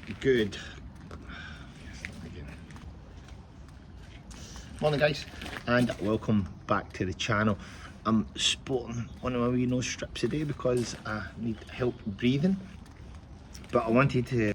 Good morning, guys, and welcome back to the channel. I'm sporting one of my wee nose strips today because I need help breathing, but I wanted to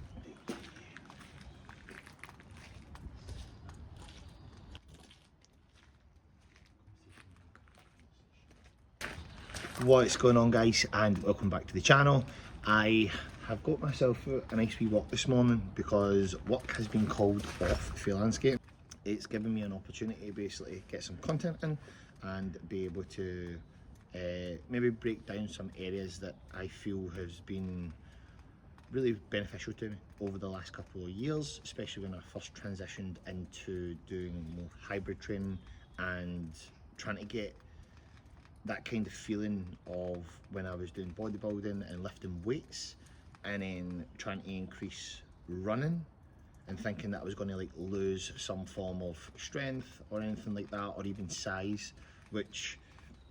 what's going on, guys, and welcome back to the channel. I have got myself a nice wee walk this morning because work has been called off for landscape. It's given me an opportunity to basically get some content in and be able to maybe break down some areas that I feel has been really beneficial to me over the last couple of years, especially when I first transitioned into doing more hybrid training and trying to get that kind of feeling of when I was doing bodybuilding and lifting weights, and then trying to increase running and thinking that I was going to like lose some form of strength or anything like that, or even size, which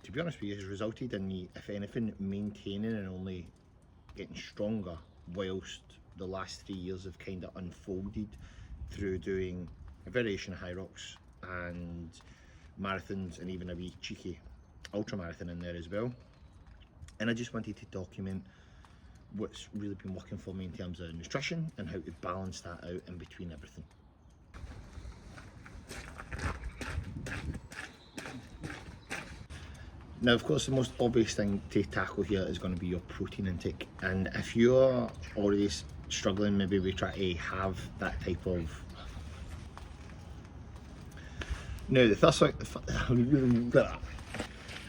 to be honest with you has resulted in me, if anything, maintaining and only getting stronger, whilst the last 3 years have kind of unfolded through doing a variation of high rocks and marathons, and even a wee cheeky ultra marathon in there as well. And I just wanted to document what's really been working for me in terms of nutrition and how to balance that out in between everything. Now, of course, the most obvious thing to tackle here is going to be your protein intake, and if you're already struggling, maybe we try to have that type of the first one,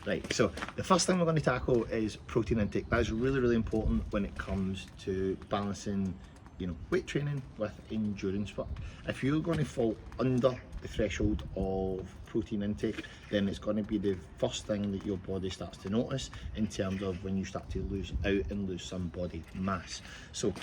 right, so the first thing we're going to tackle is protein intake. That's really important when it comes to balancing, weight training with endurance work. If you're going to fall under the threshold of protein intake, then it's going to be the first thing that your body starts to notice in terms of when you start to lose out and lose some body mass. So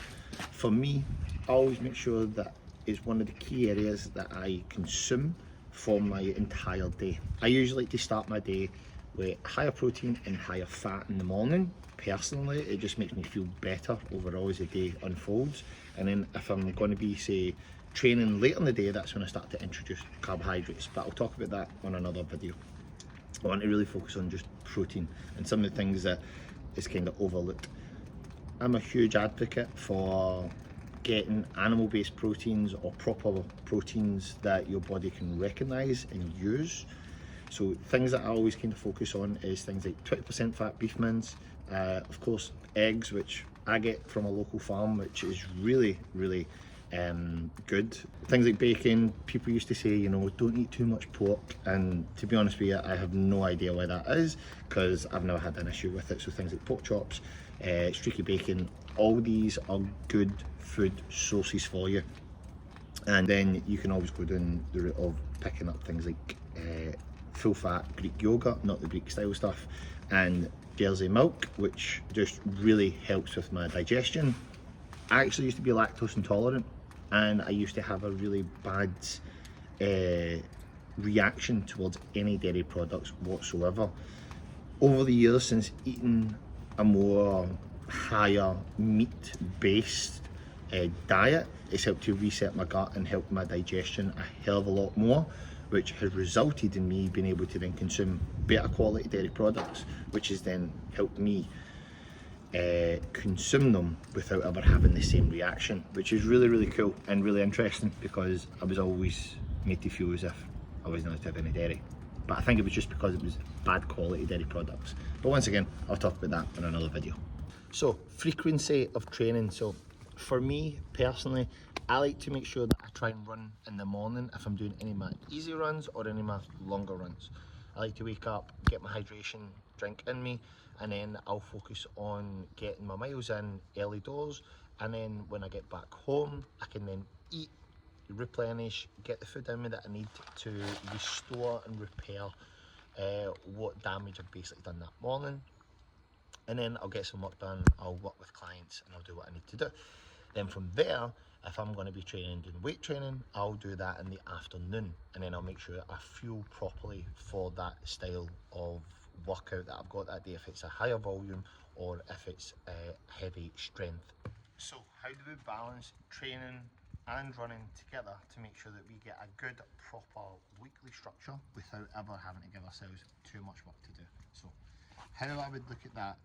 for me, I always make sure that is one of the key areas that I consume for my entire day. I usually like to start my day with higher protein and higher fat in the morning. Personally, it just makes me feel better overall as the day unfolds. And then if I'm going to be, say, training later in the day, that's when I start to introduce carbohydrates, but I'll talk about that on another video. I want to really focus on just protein and some of the things that is kind of overlooked. I'm a huge advocate for getting animal-based proteins or proper proteins that your body can recognize and use. So things that I always kind of focus on is things like 20% fat beef mince, of course eggs, which I get from a local farm, which is really good. Things like bacon. People used to say, don't eat too much pork, and to be honest with you, I have no idea why that is, because I've never had an issue with it. So things like pork chops, streaky bacon, all these are good food sources for you. And then you can always go down the route of picking up things like full fat Greek yogurt, not the Greek style stuff, and Jersey milk, which just really helps with my digestion. I actually used to be lactose intolerant, and I used to have a really bad reaction towards any dairy products whatsoever. Over the years, since eating a more higher meat based diet, it's helped to reset my gut and help my digestion a hell of a lot more, which has resulted in me being able to then consume better quality dairy products, which has then helped me consume them without ever having the same reaction, which is really cool and really interesting, because I was always made to feel as if I wasn't allowed to have any dairy, but I think it was just because it was bad quality dairy products. But once again, I'll talk about that in another video. So frequency of training. So for me personally, I like to make sure that I try and run in the morning if I'm doing any of my easy runs or any of my longer runs. I like to wake up, get my hydration drink in me, and then I'll focus on getting my miles in early doors, and then when I get back home, I can then eat, replenish, get the food in me that I need to restore and repair what damage I've basically done that morning. And then I'll get some work done, I'll work with clients, and I'll do what I need to do. Then from there, if I'm going to be training, doing weight training, I'll do that in the afternoon, and then I'll make sure I fuel properly for that style of workout that I've got that day, if it's a higher volume or if it's a heavy strength. So how how do we balance training and running together to make sure that we get a good, proper weekly structure without ever having to give ourselves too much work to do? So how I would look at that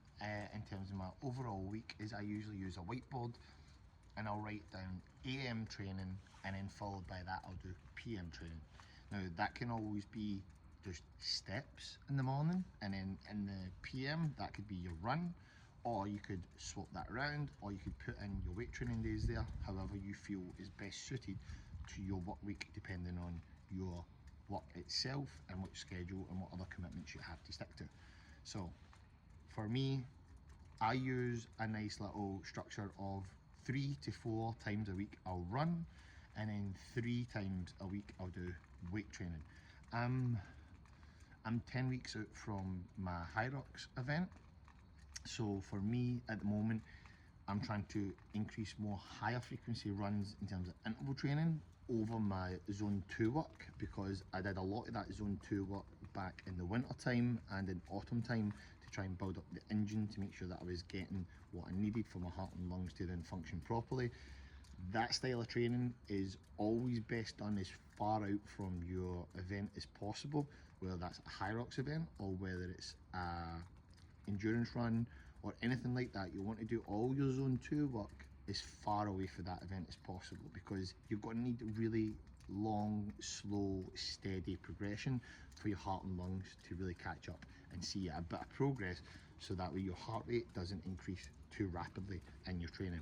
in terms of my overall week is I usually use a whiteboard and I'll write down AM training, and then followed by that I'll do PM training. Now that can always be just steps in the morning, and then in the PM that could be your run, or you could swap that around, or you could put in your weight training days there, however you feel is best suited to your work week, depending on your work itself and which schedule and what other commitments you have to stick to. So for me, I use a nice little structure of 3 to 4 times a week I'll run, and then 3 times a week I'll do weight training. I'm 10 weeks out from my Hyrox event, so for me at the moment I'm trying to increase more higher frequency runs in terms of interval training over my zone 2 work, because I did a lot of that zone 2 work back in the winter time and in autumn time to try and build up the engine to make sure that I was getting what I needed for my heart and lungs to then function properly. That style of training is always best done as far out from your event as possible, whether that's a Hyrox event or whether it's a endurance run or anything like that. You want to do all your zone 2 work as far away from that event as possible, because you're going to need really long, slow, steady progression for your heart and lungs to really catch up and see a bit of progress, so that way your heart rate doesn't increase too rapidly in your training.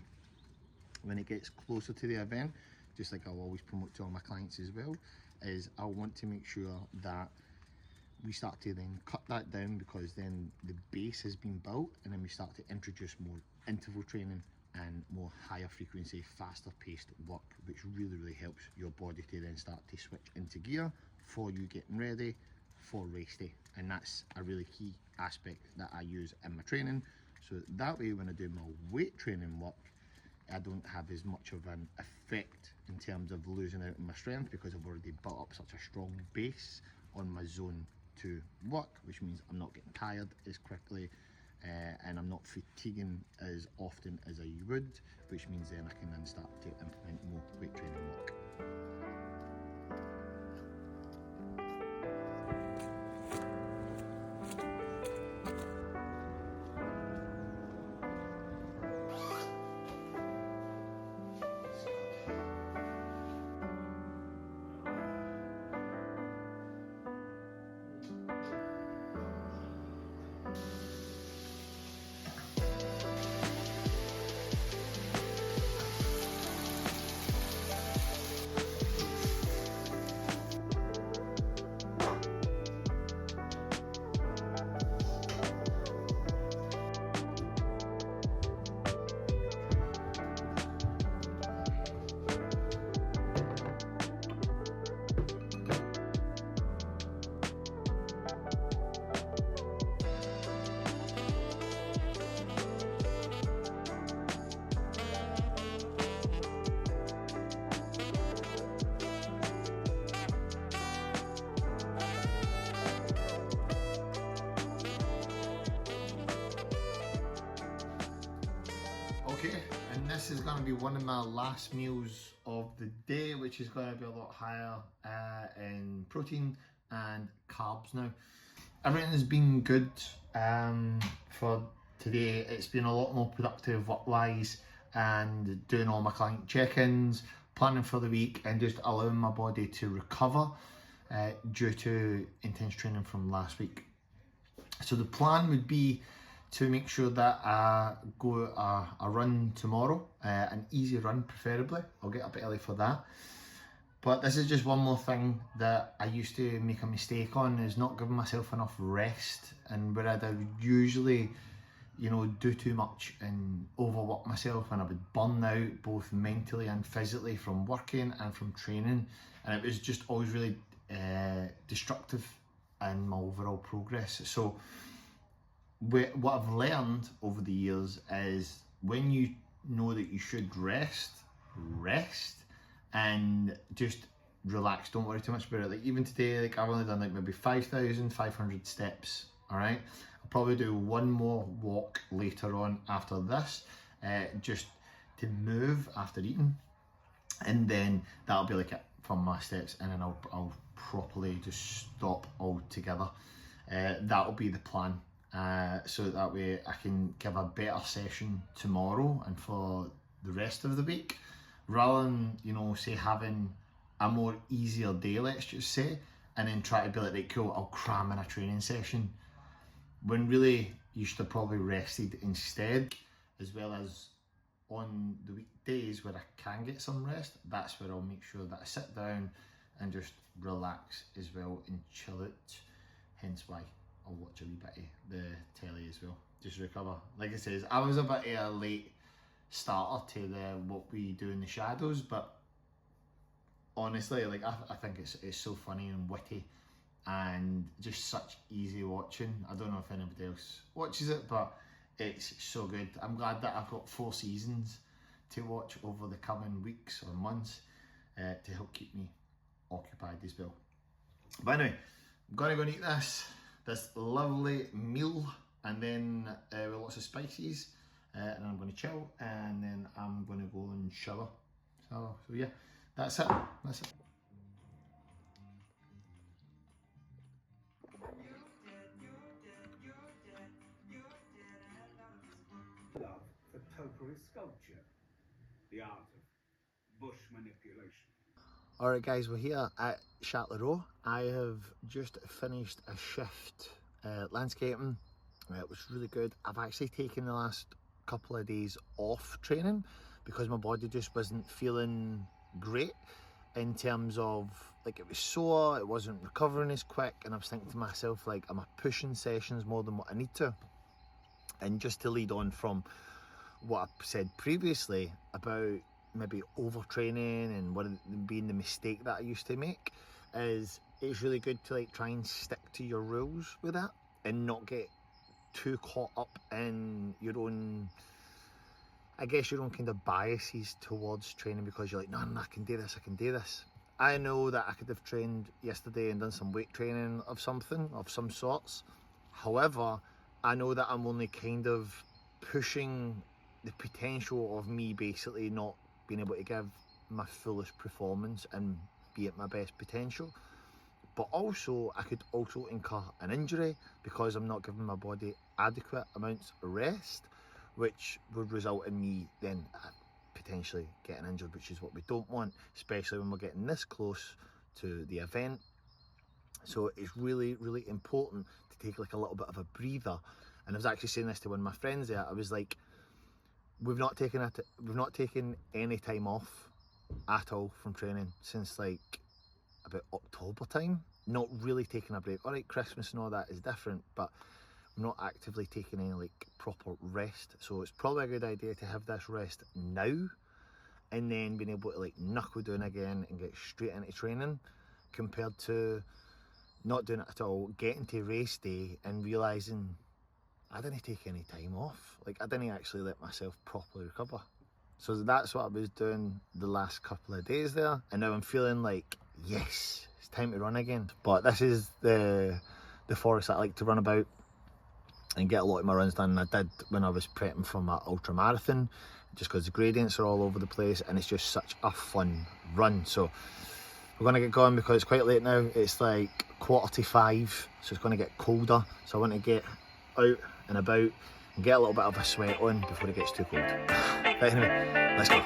When it gets closer to the event, just like I'll always promote to all my clients as well, is I want to make sure that we start to then cut that down, because then the base has been built, and then we start to introduce more interval training and more higher frequency, faster paced work, which really helps your body to then start to switch into gear for you getting ready for race day. And that's a really key aspect that I use in my training, so that way when I do my weight training work, I don't have as much of an effect in terms of losing out on my strength, because I've already built up such a strong base on my zone 2 work, which means I'm not getting tired as quickly and I'm not fatiguing as often as I would, which means then I can then start to implement more weight training work. Okay, and this is going to be one of my last meals of the day, which is going to be a lot higher in protein and carbs now. Everything has been good for today. It's been a lot more productive work-wise, and doing all my client check-ins, planning for the week, and just allowing my body to recover due to intense training from last week. So the plan would be to make sure that I go a run tomorrow, an easy run preferably. I'll get up early for that. But this is just one more thing that I used to make a mistake on, is not giving myself enough rest, and where I would usually, do too much and overwork myself, and I would burn out both mentally and physically from working and from training, and it was just always really destructive in my overall progress. So what I've learned over the years is, when you know that you should rest and just relax, don't worry too much about it. Like even today, like I've only done like maybe 5,500 steps, all right? I'll probably do one more walk later on after this, just to move after eating, and then that'll be like it for my steps, and then I'll properly just stop altogether. That'll be the plan, so that way I can give a better session tomorrow and for the rest of the week, rather than, you know, say having a more easier day, let's just say, and then try to be like, right, cool, I'll cram in a training session, when really you should have probably rested instead. As well as on the weekdays where I can get some rest, that's where I'll make sure that I sit down and just relax as well and chill out. Hence why I'll watch a wee bit of the telly as well, just recover. Like I says, I was a bit of a late starter to the what we do in the shadows, but honestly, like I think it's so funny and witty and just such easy watching. I don't know if anybody else watches it, but it's so good. I'm glad that I've got 4 seasons to watch over the coming weeks or months to help keep me occupied as well. But anyway, I'm gonna go and eat this lovely meal, and then with lots of spices, and I'm gonna chill, and then I'm gonna go and shower. So yeah, that's it. Love for topiary sculpture, the art of bush manipulation. Alright guys, we're here at Chatelherault. I have just finished a shift landscaping. It was really good. I've actually taken the last couple of days off training because my body just wasn't feeling great, in terms of, like, it was sore, it wasn't recovering as quick, and I was thinking to myself, like, am I pushing sessions more than what I need to? And just to lead on from what I said previously about maybe overtraining and what being the mistake that I used to make, is it's really good to like try and stick to your rules with that and not get too caught up in your own, I guess, your own kind of biases towards training, because you're like, no, I can do this, I can do this. I know that I could have trained yesterday and done some weight training of something, of some sorts. However, I know that I'm only kind of pushing the potential of me basically not being able to give my fullest performance and be at my best potential. But also, I could also incur an injury because I'm not giving my body adequate amounts of rest, which would result in me then potentially getting injured, which is what we don't want, especially when we're getting this close to the event. So it's really, really important to take like a little bit of a breather. And I was actually saying this to one of my friends there. I was like, we've not taken any time off at all from training since like about October time. Not really taking a break. All right, Christmas and all that is different, but I'm not actively taking any like proper rest. So it's probably a good idea to have this rest now, and then being able to like knuckle down again and get straight into training, compared to not doing it at all, getting to race day and realising I didn't take any time off. Like, I didn't actually let myself properly recover. So that's what I was doing the last couple of days there, and now I'm feeling like, yes, it's time to run again. But this is the forest that I like to run about and get a lot of my runs done. And I did when I was prepping for my ultra marathon, just because the gradients are all over the place and it's just such a fun run. So we're going to get going because it's quite late now. It's like 4:45, so it's going to get colder. So I want to get out and about and get a little bit of a sweat on before it gets too cold. But anyway, let's go.